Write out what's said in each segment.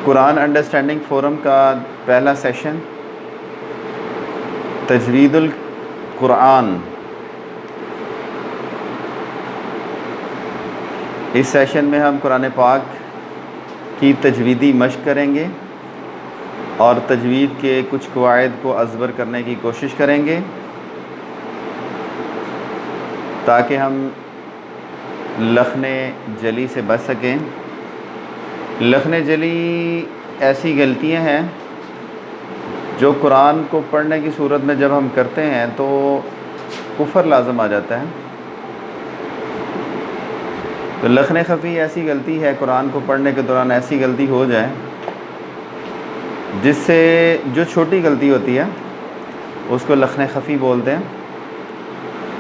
قرآن understanding forum کا پہلا session تجوید القرآن. اس سیشن میں ہم قرآن پاک کی تجویدی مشق کریں گے اور تجوید کے کچھ قواعد کو ازبر کرنے کی کوشش کریں گے تاکہ ہم لخن جلی سے بچ سکیں. لخن جلی ایسی غلطیاں ہیں جو قرآن کو پڑھنے کی صورت میں جب ہم کرتے ہیں تو کفر لازم آ جاتا ہے. تو لخن خفی ایسی غلطی ہے قرآن کو پڑھنے کے دوران ایسی غلطی ہو جائے جس سے جو چھوٹی غلطی ہوتی ہے اس کو لخن خفی بولتے ہیں.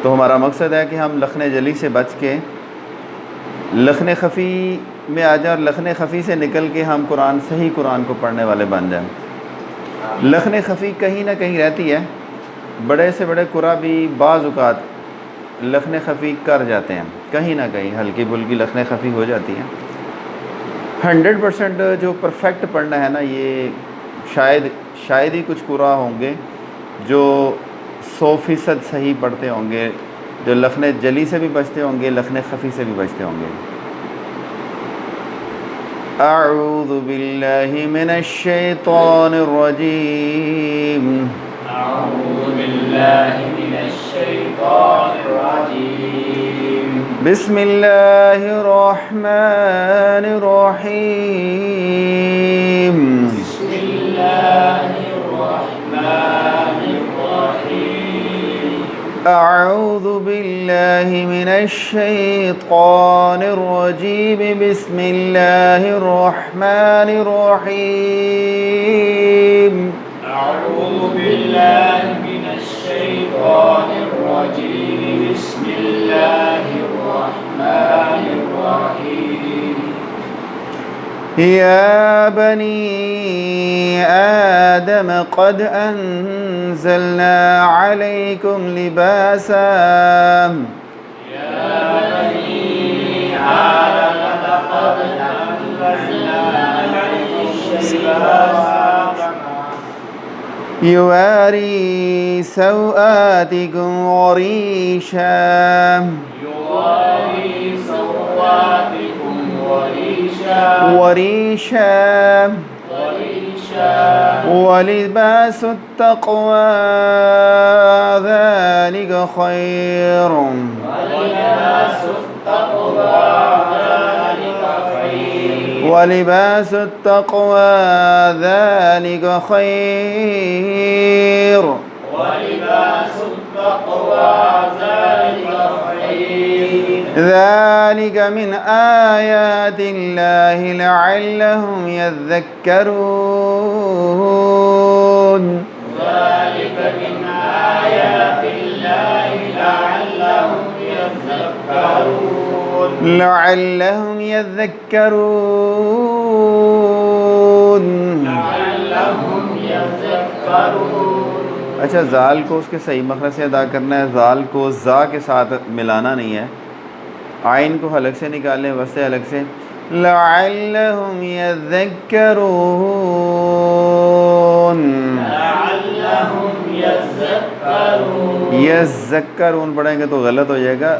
تو ہمارا مقصد ہے کہ ہم لخن جلی سے بچ کے لخن خفی میں آ جائیں اور لخن خفی سے نکل کے ہم صحیح قرآن کو پڑھنے والے بن جائیں. لخن خفی کہیں نہ کہیں رہتی ہے. بڑے سے بڑے قرآ بھی بعض اوقات لخن خفی کر جاتے ہیں, کہیں نہ کہیں ہلکی پھلکی لخن خفی ہو جاتی ہیں. 100% جو پرفیکٹ پڑھنا ہے نا, یہ شاید ہی کچھ قرآ ہوں گے جو 100% صحیح پڑھتے ہوں گے, جو لخن جلی سے بھی بچتے ہوں گے, لخن خفی سے بھی بچتے ہوں گے. اعوذ باللہ من الشیطان الرجیم. اعوذ باللہ من الشیطان الرجیم. بسم اللہ الرحمن الرحیم. بسم اللہ الرحمن الرحیم. اعوذ باللہ من الشیطان الرجیم. بسم اللہ الرحمن الرحیم. اعوذ باللہ من الشیطان الرجیم. بسم اللہ الرحمن الرحیم. یا بنی آدم قد انزلنا علیکم لباسا. یا بنی آدم لقد انزلنا علیکم لباسا یواری سوآتکم وریشا. یواری سوآتکم وریشا ولباس التقوى ذلك خير. ولباس التقوى ذلك خير. ولباس التقوى ذلك خير. ذلك من آيات الله لعلهم يذكرون. ذلك من آيات الله لعلهم يذكرون. لعلهم يذكرون. لعلهم يذكرون. اچھا, زال کو اس کے صحیح مخرج سے ادا کرنا ہے. زال کو زا کے ساتھ ملانا نہیں ہے. عین کو حلق سے نکالیں, وسط حلق سے. لعلهم يذكرون. لعلهم يذكرون. یذکرون پڑھیں گے تو غلط ہو جائے گا.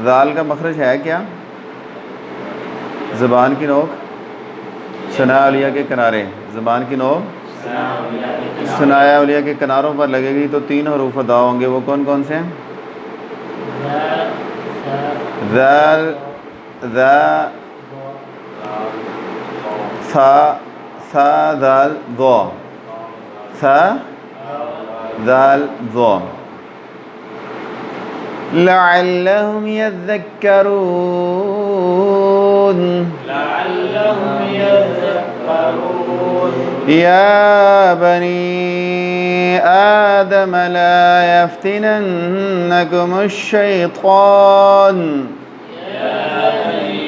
زال کا مخرج ہے کیا؟ زبان کی نوک ثناء اولیاء کے کنارے. زبان کی نوک ثناء اولیاء کے کناروں پر لگے گی تو 3 حروف ادا ہوں گے. وہ کون کون سے ہیں؟ ذال, ذا, ثا, ثا ذال ذو, ثا ذال ذو. لعلهم يذكرون. لعلهم يذكرون. يا بني آدم لا يفتننكم الشيطان. يا بني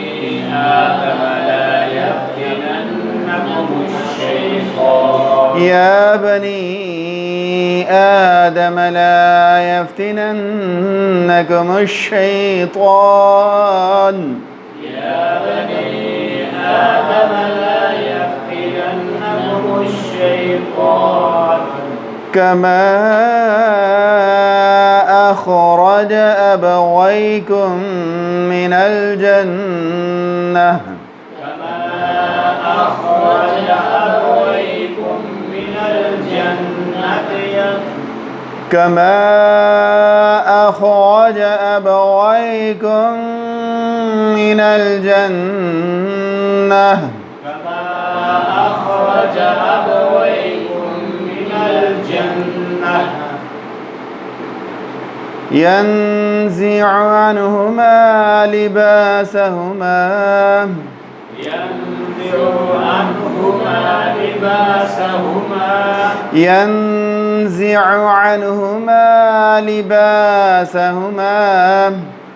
آدم لا يفتننكم الشيطان. يا بني آدم لا يفتننكم الشيطان. يا بني آدم لا يفتننكم الشيطان كما أخرج أبويكم من الجنة كما أخرج أبويكم من الجنة كما أخرج أبويكم من الجنة كما أخرج أبويكم من الجنة ينزع عنهما لباسهما ينزع عنهما لباسهما ينزع عنهما لباسهما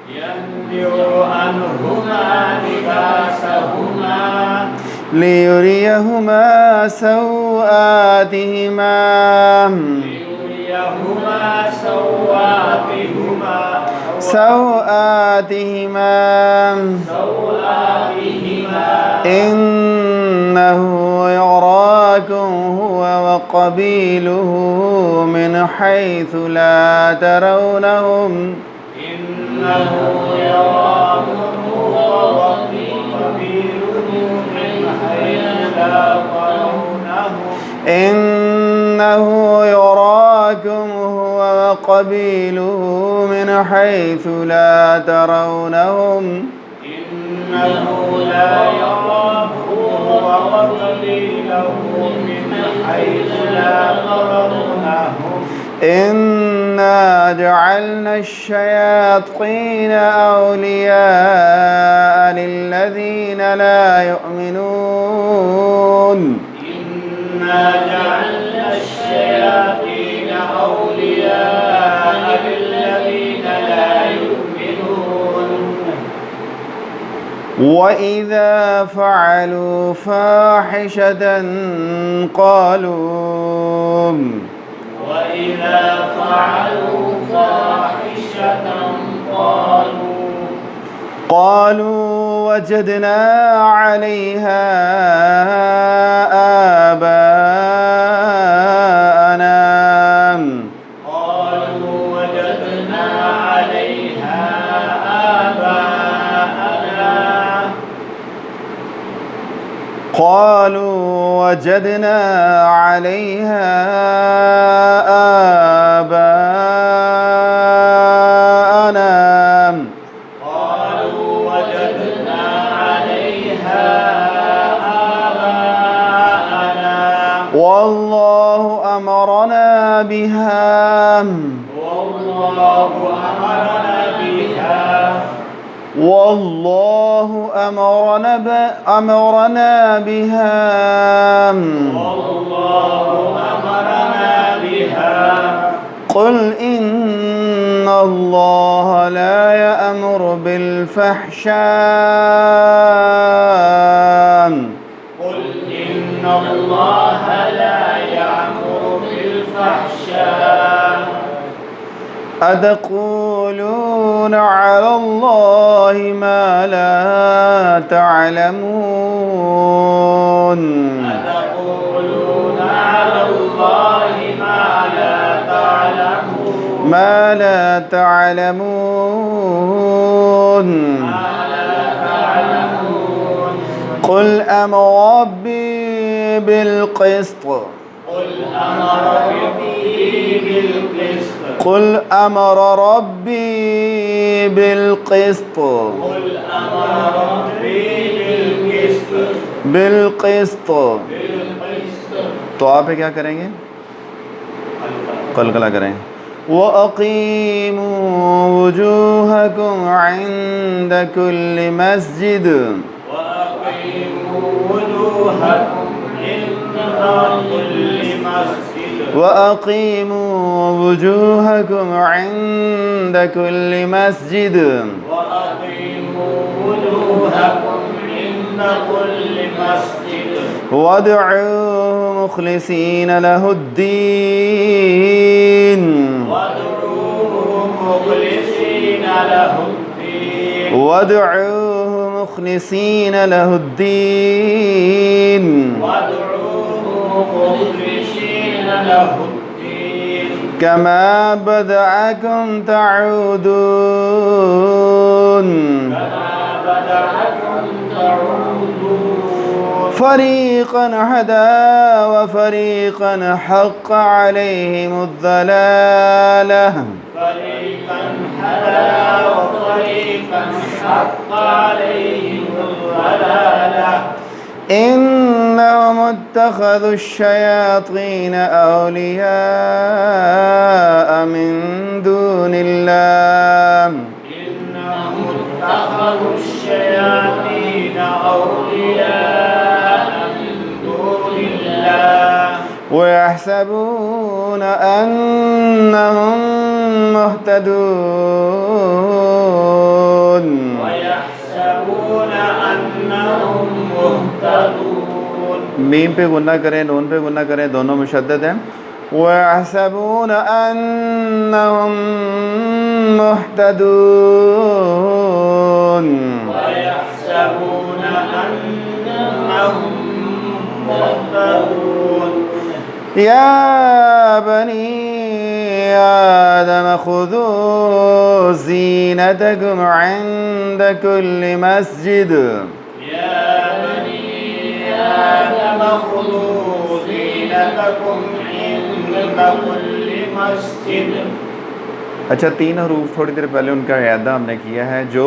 ينزع عنهما لباسهما ليريهما سوآتهما ليريهما سوآتهما إنه يراكم هو وقبيله من حيث لا ترونهم إنه يراكم هو وقبيله من حيث لا ترونهم إنه يراكم هو وقبيله من حيث لا ترونهم إنه لا يراكم هو وقبيله من حيث لا ترونهم إنا جعلنا الشياطين أولياء للذين لا يؤمنون إنا جعلنا الشياطين أولياء للذين لا يؤمنون وإذا فعلوا فاحشة قالوا وإذا فعلوا فاحشة قالوا وجدنا عليها آباءنا قالوا وجدنا عليها آباءنا قالوا وجدنا عليها آباءنا قالوا وجدنا عليها آباءنا والله أمرنا بها والله أمرنا بها والله أمرنا بها والله أمرنا بها قل إن الله لا يأمر بالفحشاء قل إن الله لا يأمر بالفحشاء أتقولون على الله ما لا تعلمون أتقولون على الله ما لا تعلمون قل أمر ربي بالقسط قل أمر ربي بالقسط بالقسط تو آپ کیا کریں گے قلقلہ کریں وَأَقِيمُوا وُجُوهَكُمْ عِنْدَ كُلِّ مَسْجِدٍ وَأَقِيمُوا وُجُوهَكُمْ عِنْدَ كُلِّ مَسْجِدٍ وَادْعُوهُ مُخْلِصِينَ لَهُ الدِّينَ وَادْعُوهُ مُخْلِصِينَ لَهُ الدِّينَ مخلصين له الدين كما بدأكم تعودون كما بدأكم تعودون فريقا هدى وفريقا حق عليهم الضلالة فريقا هدى وفريقا حق عليهم الضلالة إنهم اتخذوا الشياطين أولياء من دون الله إنهم اتخذوا الشياطين أولياء من دون الله ويحسبون أنهم مهتدون ويحسبون أنهم مهتدون میم پہ غنہ کریں نون پہ غنہ کریں دونوں مشدد ہیں وَيَحْسَبُونَ أَنَّهُمْ مُهْتَدُونَ ويحسبون أنهم مهتدون يا بني آدم خذوا زينتكم عند كل مسجد يا بني آدم خذوا زينتكم عند كل مسجد اچھا 3 حروف تھوڑی دیر پہلے ان کا اعادہ ہم نے کیا ہے جو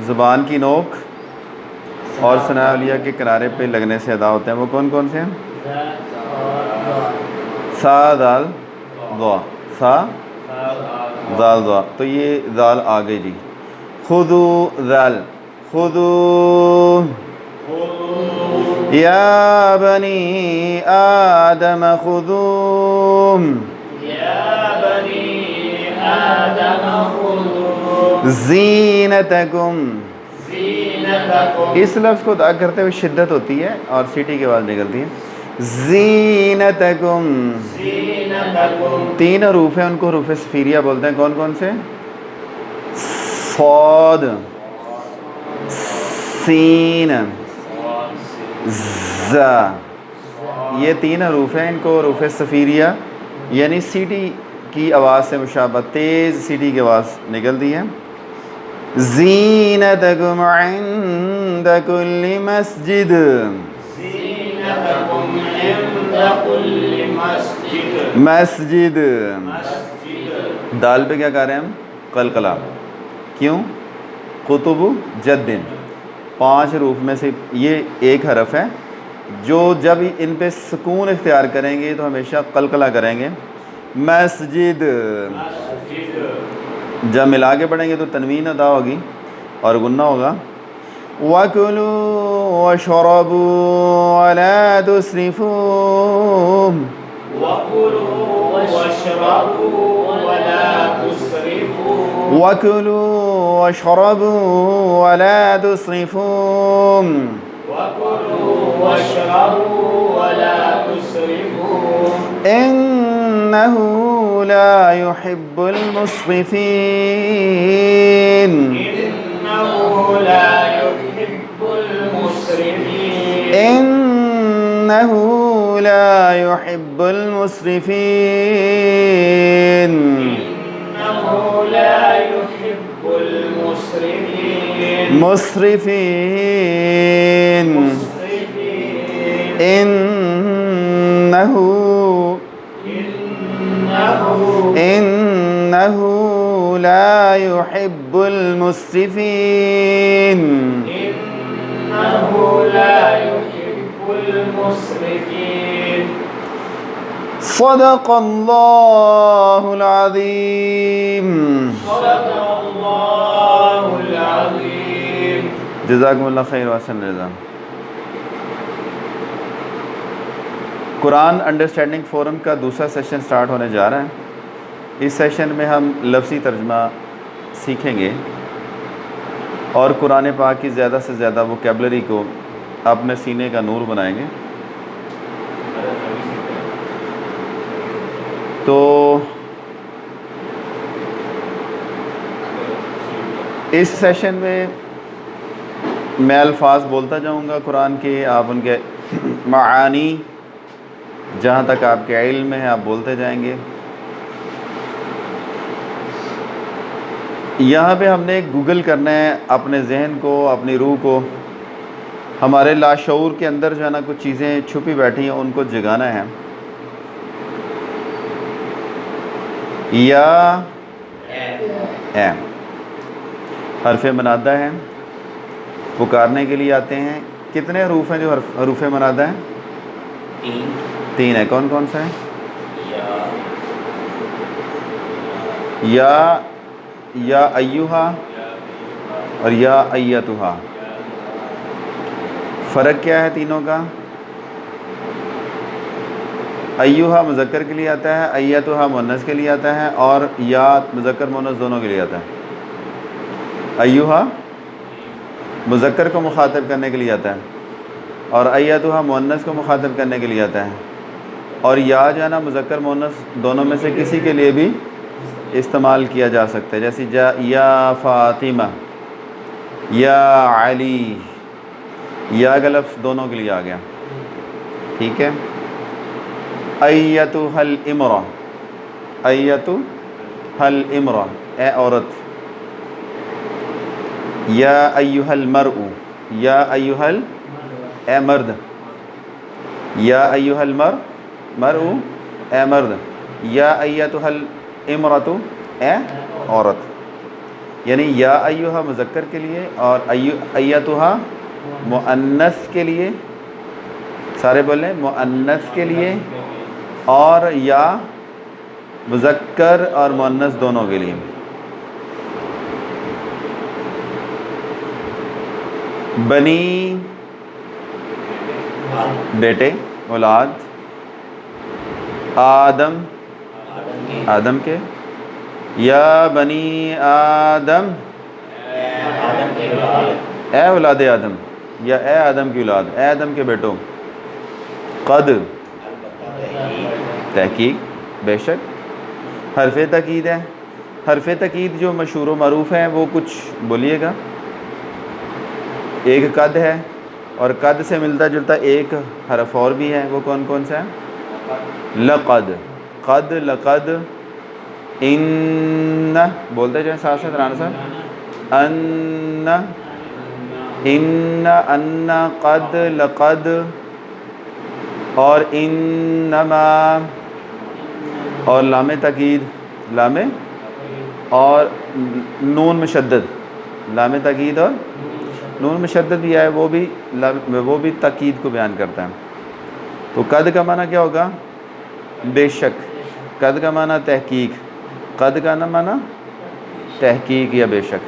زبان کی نوک اور ثناء علیہ کے کنارے پہ لگنے سے ادا ہوتے ہیں وہ کون کون سے ہیں سا دال ضا سا دال ضا تو یہ دال آ گئی جی خذو دال خذو یا بنی آدم خذو يا بني آدم خذوا زینتکم زينتكم اس لفظ کو ادا کرتے ہوئے شدت ہوتی ہے اور سیٹی کے بعد نکلتی ہے زینتکم زينتكم 3 حروف ہیں ان کو حروف صفیریہ بولتے ہیں کون کون سے صاد سین زا یہ 3 حروف ہیں ان کو حروف صفیریہ یعنی سیٹی کی آواز سے مشابہت تیز سیٹی کی آواز نکلتی ہے زینتکم عند کل مسجد زينتكم عند كل مسجد مسجد مسجد دال پہ کیا کہہ رہے ہیں ہم قلقلہ کیوں قطب جد 5 حروف میں سے یہ ایک حرف ہے جو جب ان پہ سکون اختیار کریں گے تو ہمیشہ قلقلہ کریں گے مسجد جب ملا کے پڑھیں گے تو تنوین ادا ہوگی اور غنہ ہوگا وَكُلُوا وَاشْرَبُوا وَلَا تُسْرِفُوا وكلوا واشربوا ولا تسرفوا وَكُلُوا وَاشْرَبُوا وَلَا تُسْرِفُوا وكلوا واشربوا ولا تسرفوا إِنَّهُ لَا يُحِبُّ الْمُسْرِفِينَ إنه لا يحب المسرفين إِنَّهُ لَا يُحِبُّ الْمُسْرِفِينَ إنه لا يحب المسرفين مسرفين مسرفين إنه لا يحب المسرفين إنه لا يحب المسرفين صدق الله العظيم صدق الله العظيم جزاکم اللہ خیر وحسن رضا قرآن انڈرسٹینڈنگ فورم کا دوسرا سیشن سٹارٹ ہونے جا رہا ہے اس سیشن میں ہم لفظی ترجمہ سیکھیں گے اور قرآن پاک کی زیادہ سے زیادہ ووکیبلری کو اپنے سینے کا نور بنائیں گے تو اس سیشن میں میں الفاظ بولتا جاؤں گا قرآن کے آپ ان کے معانی جہاں تک آپ کے علم میں ہے آپ بولتے جائیں گے۔ یہاں پہ ہم نے گوگل کرنا ہے اپنے ذہن کو، اپنی روح کو، ہمارے لاشعور کے اندر جو ہے نا کچھ چیزیں چھپی بیٹھی ہیں ان کو جگانا ہے۔ یا ایم حرف منادہ ہے، پکارنے کے لیے آتے ہیں۔ کتنے حروف ہیں جو حروف منادہ ہیں؟ 3 ہے۔ کون کون سا ہے؟ یا ایہا اور یا ایتھا۔ فرق کیا ہے تینوں کا؟ ایہا مذکر کے لیے آتا ہے، ایتھا مؤنث کے لیے آتا ہے، اور یا مذکر مؤنث دونوں کے لیے آتا ہے۔ ایہا مذکر کو مخاطب کرنے کے لیے آتا ہے اور ایتھا مؤنث کو مخاطب کرنے کے لیے آتا ہے، اور یا جو ہے نا مذکر مؤنث دونوں میں سے کسی کے لیے بھی استعمال کیا جا سکتا ہے، جیسے یا فاطمہ، یا علی، یا کا لفظ دونوں کے لیے آ گیا، ٹھیک ہے۔ ایتھا الامرأ، ایتھا الامرأ اے عورت۔ یا ایھا المرء، یا ایھا اے مرد، یا ایھا المرء اے مرد، یا ایتھا الامرأۃ اے عورت۔ یعنی یا ایھا مذکر کے لیے اور ایتھا مؤنث کے لیے، سارے بولیں مؤنث کے لیے، اور یا مذکر اور مؤنث دونوں کے لیے۔ بنی بیٹے، اولاد، آدم آدم کے، یا بنی آدم اے اولاد آدم، یا اے آدم کی اولاد، اے آدم کے بیٹوں۔ قد تحقیق، بے شک۔ حرف تاکید ہے، حرف تاکید جو مشہور و معروف ہیں وہ کچھ بولیے گا۔ ایک قد ہے، اور قد سے ملتا جلتا ایک حرف اور بھی ہے، وہ کون کون سا ہے؟ لقد، قد، لقد، ان، بولتے جائیں ساتھ ساتھ رانا صاحب، ان، قد، لقد، اور انما، اور لام تاکید، لام اور نون مشدد، لام تاکید اور نون مشدد بھی ہے، وہ بھی تاکید کو بیان کرتا ہے۔ تو قد کا معنی کیا ہوگا؟ بے شک۔ قد کا معنی تحقیق، قد کا معنی تحقیق یا بے شک۔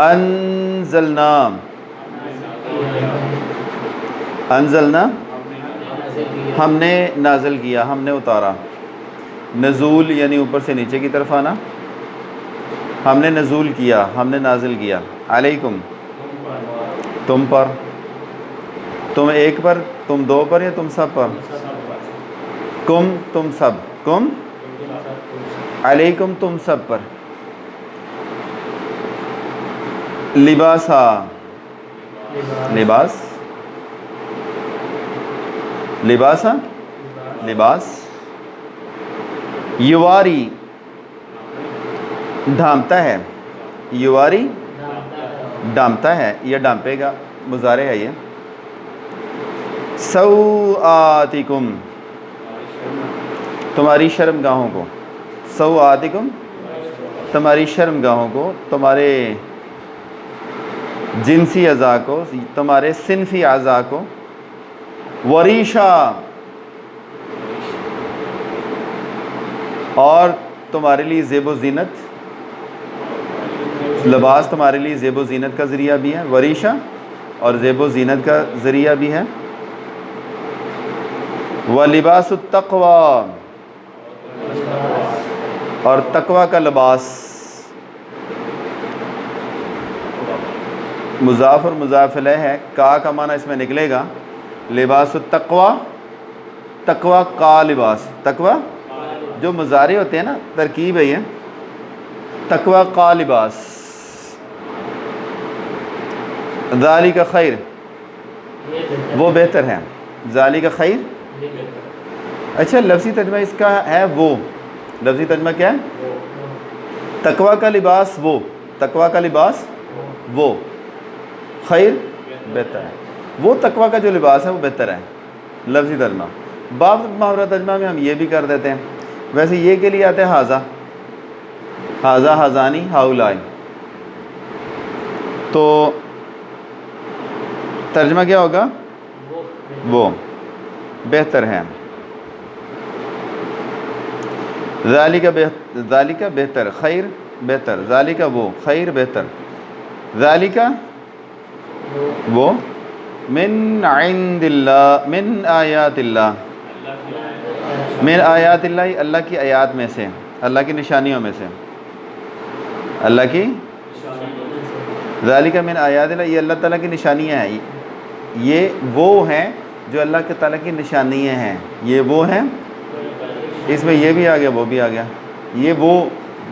انزلنا، انزلنا ہم نے نازل کیا، ہم نے اتارا۔ نزول یعنی اوپر سے نیچے کی طرف آنا، ہم نے نزول کیا، ہم نے نازل کیا۔ علیکم تم پر، تم ایک پر، تم دو پر، یا تم سب پر؟ کم تم سب، کم علیکم تم سب پر۔ لباسا لباس، لباسا لباس۔ یواری ڈھانپتا ہے، یواری ڈانپتا ہے یا ڈانپے گا، مضارع ہے یہ۔ سوآتکم تمہاری شرم گاہوں کو، سوآتکم تمہاری شرم گاہوں کو، تمہارے جنسی اعضاء کو، تمہارے صنفی اعضاء کو۔ وریشا اور تمہارے لیے زیب و زینت، لباس تمہارے لیے زیب و زینت کا ذریعہ بھی ہے، وریشا اور زیب و زینت کا ذریعہ بھی ہے۔ وَلِبَاسُ التَّقْوَى اور تقوی کا لباس۔ مضاف اور مضاف الیہ ہے، کا معنی اس میں نکلے گا لباس التقوی، تقوی کا لباس، تقوی جو مضارع ہوتے ہیں نا، ترکیب ہے یہ، تقوی کا لباس۔ ذالک خیر وہ بہتر ہے، ذالک خیر اچھا لفظی ترجمہ اس کا ہے وہ، لفظی ترجمہ کیا ہے؟ تقوی کا لباس وہ، تقوی کا لباس وہ، خیر بہتر ہے، وہ تقوی کا جو لباس ہے وہ بہتر ہے، لفظی ترجمہ۔ باب محاورہ ترجمہ میں ہم یہ بھی کر دیتے ہیں، ویسے یہ کے لیے آتے ہیں حاذا، حاذا، حاذانی، ہاؤلائی، تو ترجمہ کیا ہوگا؟ وہ بہتر ہے، ذالک بہتر، خیر بہتر، ذالک وہ، خیر بہتر، ذالک وہ، من عند اللہ، من آیات اللہ، من آیات اللہ، اللہ کی آیات میں سے، اللہ کی نشانیوں میں سے، اللہ کی، ذالک من آیات اللہ، یہ اللہ تعالیٰ کی نشانیاں ہیں، یہ وہ ہیں جو اللہ کے تعالیٰ کی نشانیاں ہیں، یہ وہ ہیں، اس میں یہ بھی آ گیا وہ بھی آ گیا، یہ وہ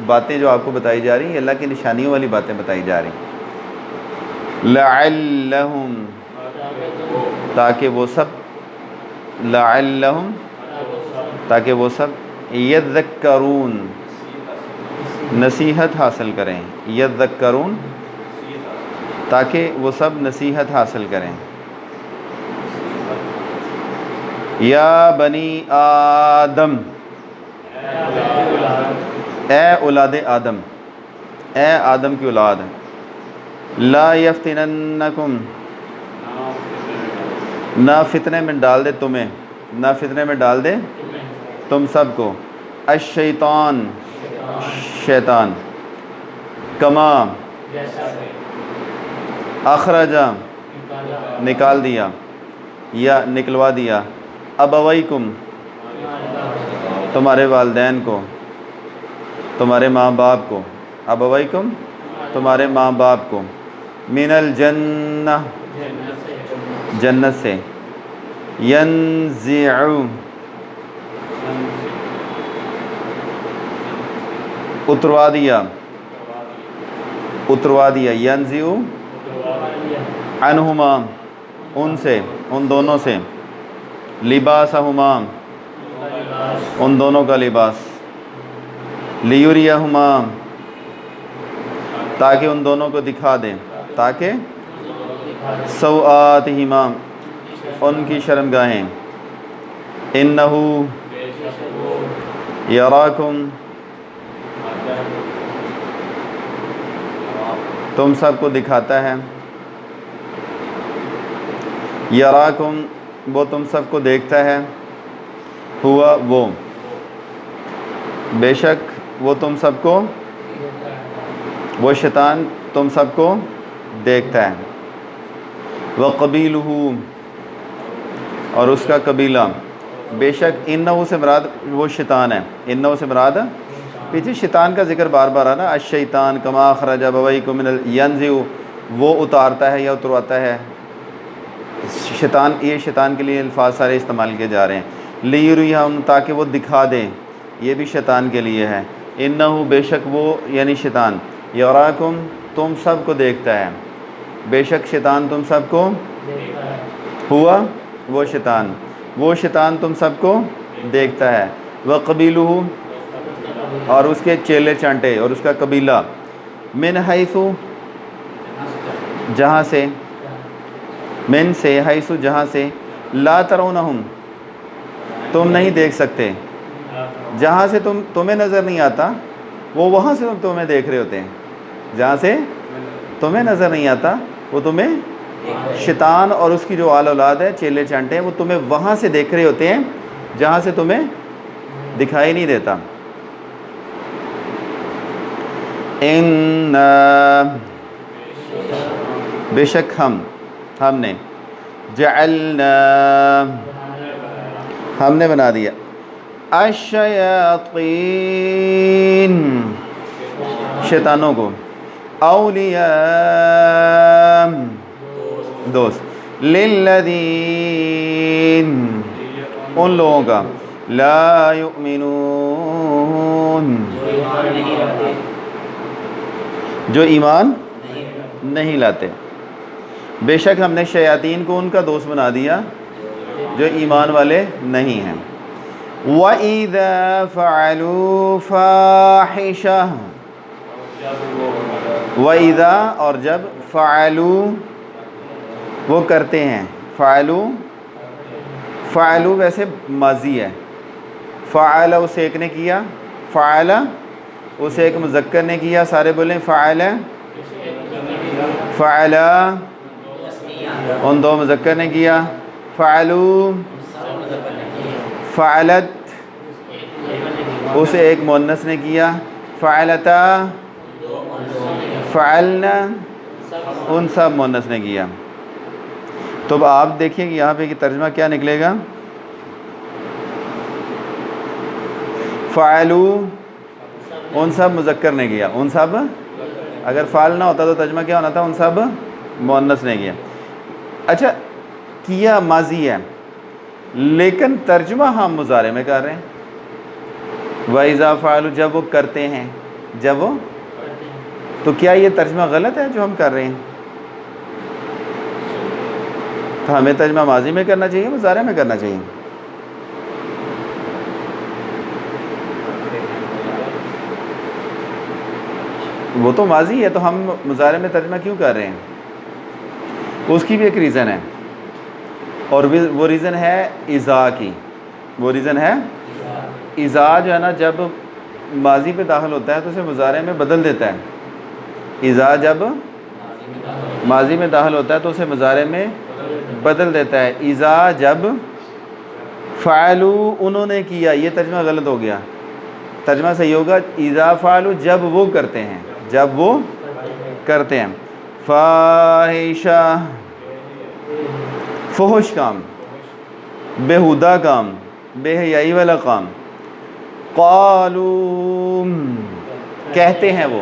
باتیں جو آپ کو بتائی جا رہی ہیں، اللہ کی نشانیوں والی باتیں بتائی جا رہی ہیں، لعلہم، تاکہ وہ سب، لعلہم، تاکہ وہ سب، یذکرون، نصیحت حاصل کریں، یذکرون، تاکہ وہ سب نصیحت حاصل کریں۔ یا بنی آدم، اے اولاد آدم، اے آدم کی اولاد، لا یفتننکم، نہ فتنے میں ڈال دے تمہیں، نہ فتنے میں ڈال دے تم سب کو، الشیطان، شیطان، کما، اخرجا، نکال دیا یا نکلوا دیا، ابویکم، تمہارے والدین کو، تمہارے ماں باپ کو، ابویکم، تمہارے ماں باپ کو، من الجنہ، جنت سے، ینزع، اتروا دیا، اتروا دیا، ینزع، عنہما، ان سے، ان دونوں سے، لباسہما، ان دونوں کا لباس، لیریہما، تاکہ ان دونوں کو دکھا دیں، تاکہ سوآتہما، ان کی شرمگاہیں، انہو، یراکم، تم سب کو دکھاتا ہے، یراکم، وہ تم سب کو دیکھتا ہے، ہوا وہ، بے شک وہ تم سب کو، وہ شیطان تم سب کو دیکھتا ہے، وَقَبِيلُهُ، اور اس کا قبیلہ، بے شک انہو سے مراد وہ شیطان ہے، انہو سے مراد، پیچھے شیطان کا ذکر بار بار آنا، الشیطان کما اخرج ابویکم من ینزع، وہ اتارتا ہے یا اترواتا ہے، شیطان، یہ شیطان کے لیے الفاظ سارے استعمال کیے جا رہے ہیں، لیریہم، تاکہ وہ دکھا دیں، یہ بھی شیطان کے لیے ہے، انہو، بے شک وہ یعنی شیطان، یراکم، تم سب کو دیکھتا ہے، بے شک شیطان تم سب کو، ہوا وہ شیطان تم سب کو دیکھتا ہے، وَقَبِيلُهُ، اور اس کے چیلے چانٹے اور اس کا قبیلہ، من حیث، جہاں سے، من سے، حیث، جہاں سے، لا ترونہم، تم نہیں دیکھ سکتے، جہاں سے تمہیں نظر نہیں آتا، وہ وہاں سے تمہیں دیکھ رہے ہوتے ہیں، جہاں سے تمہیں نظر نہیں آتا وہ تمہیں، شیطان اور اس کی جو آل اولاد ہے، چیلے چانٹے ہیں، وہ تمہیں وہاں سے دیکھ رہے ہوتے ہیں جہاں سے تمہیں دکھائی نہیں دیتا، بے شک ہم نے، جعلنا، ہم نے بنا دیا، الشیاطین، شیطانوں کو، اولیاء، دوست، للذین، ان لوگوں کا، لا یؤمنون، جو ایمان نہیں لاتے، بے شک ہم نے شیاطین کو ان کا دوست بنا دیا جو ایمان والے نہیں ہیں۔ وَإِذَا فَعَلُوا فَاحِشَةً، وَإِذَا اور جب، فَعَلُوا وہ کرتے ہیں، فعلوا ویسے ماضی ہے، فعل اسے ایک نے کیا، فعل اسے ایک مذکر نے کیا، سارے بولیں فعل، فعل ان دو مذکر نے کیا، فعلوا، فعلت اسے ایک مؤنث نے کیا، فعلتا، فعلنا ان سب مؤنث نے کیا۔ تو اب آپ دیکھیں کہ یہاں پہ کہ ترجمہ کیا نکلے گا، فعلوا ان سب مذکر نے کیا، ان سب، اگر فعل نہ ہوتا تو ترجمہ کیا ہونا تھا، ان سب مؤنث نے کیا۔ اچھا کیا ماضی ہے لیکن ترجمہ ہم مضارع میں کر رہے ہیں، وَإِذَا فَعَلُوا جب وہ کرتے ہیں، جب وہ، تو کیا یہ ترجمہ غلط ہے جو ہم کر رہے ہیں؟ تو ہمیں ترجمہ ماضی میں کرنا چاہیے، مضارع میں کرنا چاہیے؟ وہ تو ماضی ہے تو ہم مضارع میں ترجمہ کیوں کر رہے ہیں؟ اس کی بھی ایک ریزن ہے، اور وہ ریزن ہے اذا کی، وہ ریزن ہے اذا جو ہے نا جب ماضی پہ داخل ہوتا ہے تو اسے مضارع میں بدل دیتا ہے، اذا جب ماضی میں داخل ہوتا ہے تو اسے مضارع میں بدل دیتا ہے، اذا جب، فعلوا انہوں نے کیا، یہ ترجمہ غلط ہو گیا، ترجمہ صحیح ہوگا اذا فعلوا جب وہ کرتے ہیں، جب وہ کرتے ہیں، فاحشہ فحش کام، بےہودہ کام، بے حیائی والا کام، قالوا کہتے ہیں وہ،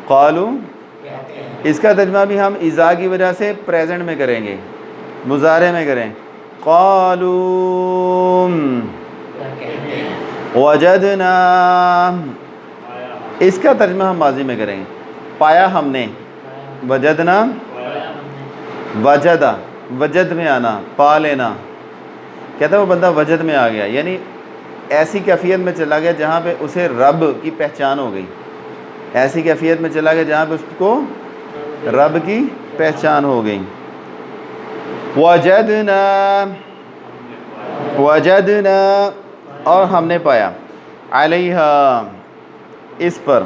قالوا اس کا ترجمہ بھی ہم اذا کی وجہ سے پریزنٹ میں کریں گے، مضارع میں کریں، قالوا وجدنا اس کا ترجمہ ہم ماضی میں کریں گے، پایا ہم نے، وجدنا، وجدہ وجد میں آنا، پا لینا، کہتا ہے وہ بندہ وجد میں آ گیا، یعنی ایسی کیفیت میں چلا گیا جہاں پہ اسے رب کی پہچان ہو گئی، ایسی کیفیت میں چلا گیا جہاں پہ اس کو رب کی پہچان ہو گئی۔ وجدنا، وجدنا اور ہم نے پایا، علیہا اس پر،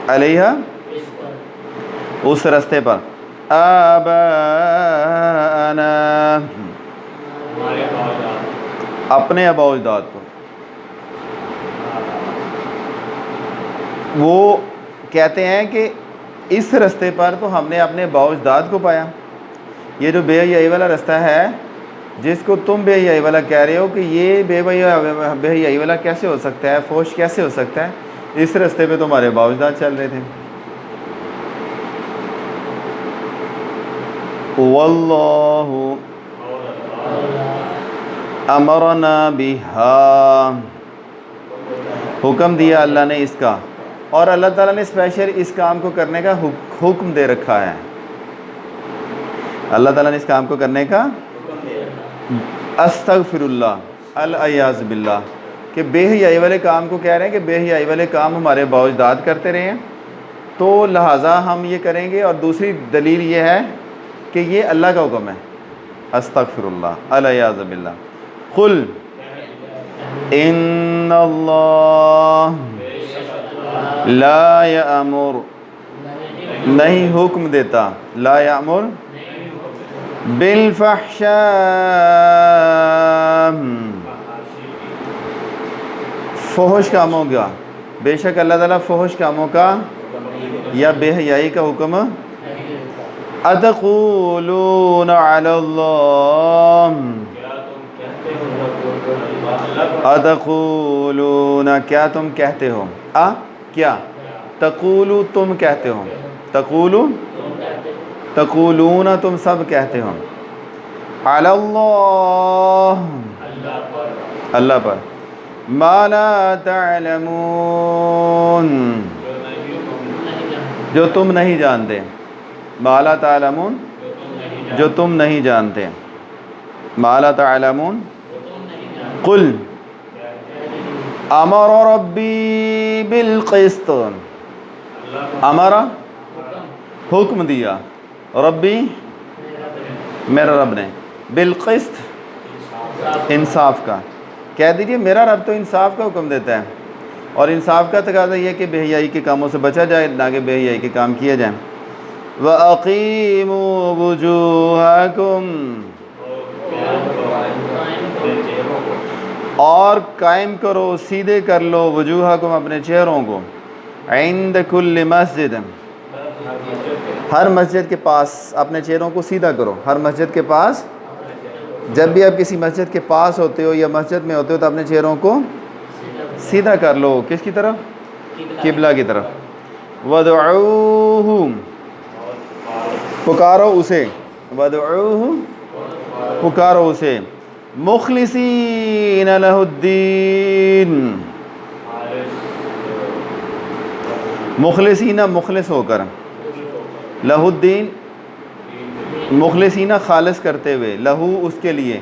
علیہا اس رستے پر، آباءنا اپنے آباء و اجداد کو، وہ کہتے ہیں کہ اس رستے پر تو ہم نے اپنے آباء و اجداد کو پایا، یہ جو بے حیائی والا رستہ ہے جس کو تم بے حیائی والا کہہ رہے ہو کہ یہ بے حیائی والا کیسے ہو سکتا ہے، فحش کیسے ہو سکتا ہے، اس رستے پہ تمہارے آباء و اجداد چل رہے تھے۔ واللہ امرنا بہا حکم دیا اللہ نے اس کا، اور اللہ تعالیٰ نے اسپیشل اس کام کو کرنے کا حکم دے رکھا ہے، اللہ تعالیٰ نے اس کام کو کرنے کا، استغفر اللہ العیاذ باللہ، کہ بے حیائی والے کام کو کہہ رہے ہیں کہ بے حیائی والے کام ہمارے آباء و اجداد کرتے رہے ہیں تو لہٰذا ہم یہ کریں گے، اور دوسری دلیل یہ ہے کہ یہ اللہ کا حکم ہے، استغفر اللہ العیاذ باللہ۔ قل ان اللہ لا یامر نہیں حکم دیتا، لا یامر بالفحشاء فحش کاموں کا، بے شک اللہ تعالیٰ فحش کاموں کا یا بے حیائی کا حکم، اتقولون علی اللہ اتقولون کیا تم کہتے ہو، کیا تقولو تم کہتے ہو، تقولو تقولون تم سب کہتے ہو، علی اللہ اللہ پر، ما لا تعلمون جو تم نہیں جانتے، ما لا تعلمون جو تم نہیں جانتے، ما لا تعلمون قل امر ربی بالقسط، امرا حکم دیا، ربی میرا رب نے، بالقسط انصاف کا، کہہ دیجئے میرا رب تو انصاف کا حکم دیتا ہے، اور انصاف کا تقاضا یہ کہ بے حیائی کے کاموں سے بچا جائے، نہ کہ بے حیائی کے کام کیے جائیں۔ وَأَقِيمُوا وُجُوهَكُمْ، اور قائم کرو، سیدھے کر لو، وجوہکم اپنے چہروں کو، عند کل مسجد، ہر مسجد کے پاس اپنے چہروں کو سیدھا کرو، ہر مسجد کے پاس، جب بھی آپ کسی مسجد کے پاس ہوتے ہو یا مسجد میں ہوتے ہو تو اپنے چہروں کو سیدھا کر لو، کس کی طرف؟ قبلہ کی طرف۔ وَدْعُوهُ، پکارو اسے، وَدْعُوهُ، پکارو اسے، مخلصین لہ الدین، مخلصین مخلص ہو کر، لہ الدین مخلصین خالص کرتے ہوئے، لہو اس کے لیے،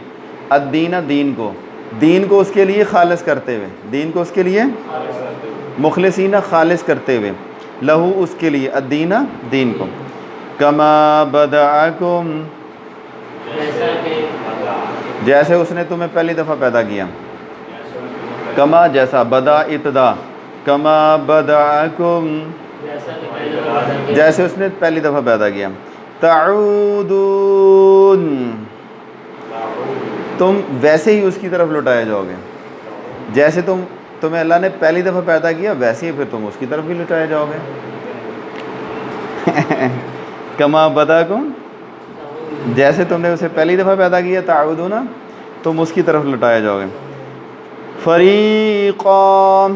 الدین دین کو اس کے لیے خالص کرتے ہوئے، دین کو اس کے لیے مخلصین خالص کرتے ہوئے، لہو اس کے لیے، الدین دین کو، کما بدعکم، جیسے اس نے تمہیں پہلی دفعہ پیدا کیا، کما جیسا، بدا ابتدا، کما بدعکم جیسے اس نے پہلی دفعہ پیدا کیا، تعودون تم ویسے ہی اس کی طرف لوٹائے جاؤ گے، جیسے تمہیں اللہ نے پہلی دفعہ پیدا کیا ویسے ہی پھر تم اس کی طرف بھی لوٹائے جاؤ گے۔ کما بدعکم، جیسے تم نے اسے پہلی دفعہ پیدا کیا، تعودون تم اس کی طرف لوٹائے جاؤ گے۔ فریقا،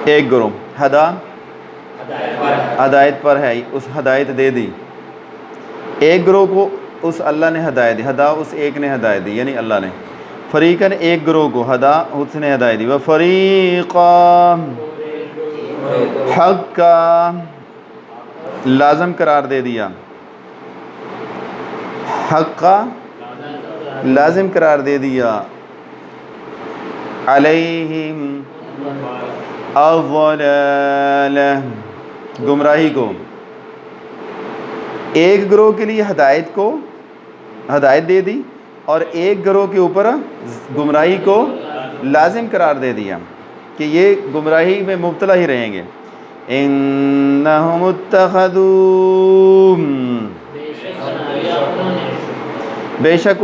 ایک گروہ، ہدا ہدایت پر ہے، اس ہدایت دے دی، ایک گروہ کو اس اللہ نے ہدایت دی، ہدا اس ایک نے ہدایت دی یعنی اللہ نے، فریقاً ایک گروہ کو، ہدا اس نے ہدایت دی، وفریقا حق کا لازم قرار دے دیا، حق کا لازم قرار دے دیا، علیہم الضلالہ گمراہی کو، ایک گروہ کے لیے ہدایت دے دی اور ایک گروہ کے اوپر گمراہی کو لازم قرار دے دیا کہ یہ گمراہی میں مبتلا ہی رہیں گے۔ انہم اتخذوا، بے شک